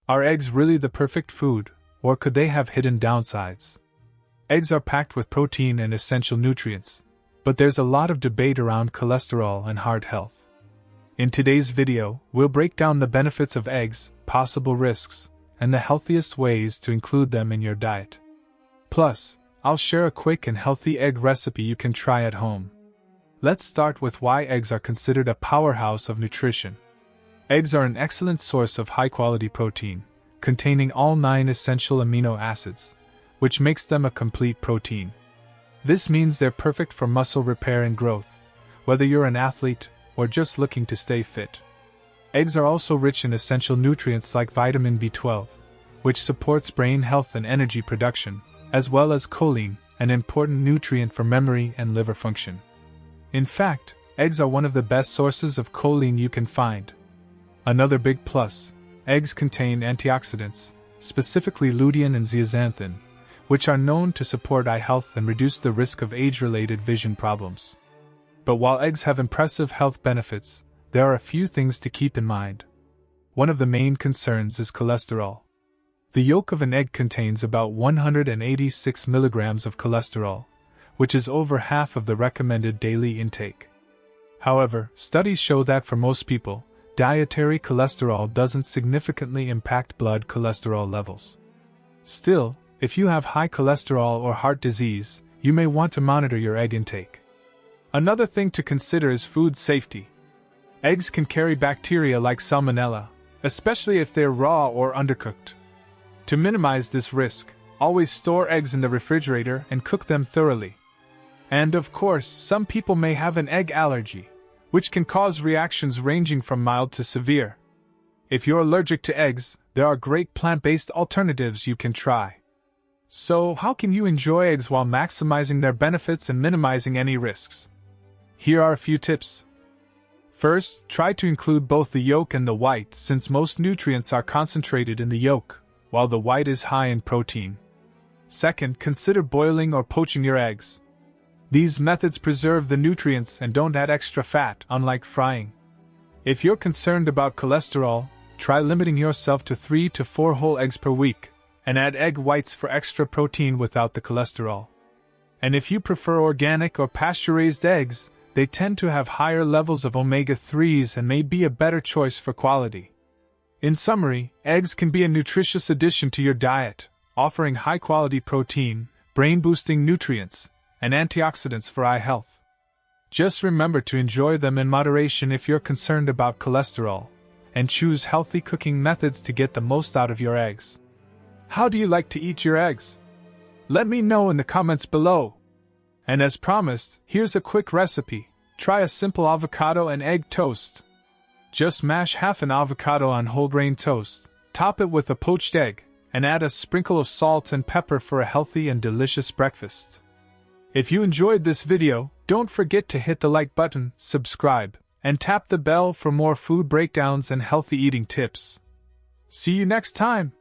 Are eggs really the perfect food, or could they have hidden downsides? Eggs are packed with protein and essential nutrients, but there's a lot of debate around cholesterol and heart health. In today's video, we'll break down the benefits of eggs, possible risks, and the healthiest ways to include them in your diet. Plus, I'll share a quick and healthy egg recipe you can try at home. Let's start with why eggs are considered a powerhouse of nutrition. Eggs are an excellent source of high-quality protein, containing all 9 essential amino acids, which makes them a complete protein. This means they're perfect for muscle repair and growth, whether you're an athlete or just looking to stay fit. Eggs are also rich in essential nutrients like vitamin B12, which supports brain health and energy production, as well as choline, an important nutrient for memory and liver function. In fact, eggs are one of the best sources of choline you can find. Another big plus, eggs contain antioxidants, specifically lutein and zeaxanthin, which are known to support eye health and reduce the risk of age-related vision problems. But while eggs have impressive health benefits, there are a few things to keep in mind. One of the main concerns is cholesterol. The yolk of an egg contains about 186 milligrams of cholesterol, which is over half of the recommended daily intake. However, studies show that for most people, dietary cholesterol doesn't significantly impact blood cholesterol levels. Still, if you have high cholesterol or heart disease, you may want to monitor your egg intake. Another thing to consider is food safety. Eggs can carry bacteria like salmonella, especially if they're raw or undercooked. To minimize this risk, always store eggs in the refrigerator and cook them thoroughly. And of course, some people may have an egg allergy, which can cause reactions ranging from mild to severe. If you're allergic to eggs, there are great plant-based alternatives you can try. So, how can you enjoy eggs while maximizing their benefits and minimizing any risks? Here are a few tips. First, try to include both the yolk and the white, since most nutrients are concentrated in the yolk, while the white is high in protein. Second, consider boiling or poaching your eggs. These methods preserve the nutrients and don't add extra fat, unlike frying. If you're concerned about cholesterol, try limiting yourself to 3 to 4 whole eggs per week, and add egg whites for extra protein without the cholesterol. And if you prefer organic or pasture-raised eggs, they tend to have higher levels of omega-3s and may be a better choice for quality. In summary, eggs can be a nutritious addition to your diet, offering high-quality protein, brain-boosting nutrients, and antioxidants for eye health. Just remember to enjoy them in moderation if you're concerned about cholesterol, and choose healthy cooking methods to get the most out of your eggs. How do you like to eat your eggs? Let me know in the comments below. And as promised, here's a quick recipe. Try a simple avocado and egg toast. Just mash half an avocado on whole grain toast, top it with a poached egg, and add a sprinkle of salt and pepper for a healthy and delicious breakfast. If you enjoyed this video, don't forget to hit the like button, subscribe, and tap the bell for more food breakdowns and healthy eating tips. See you next time!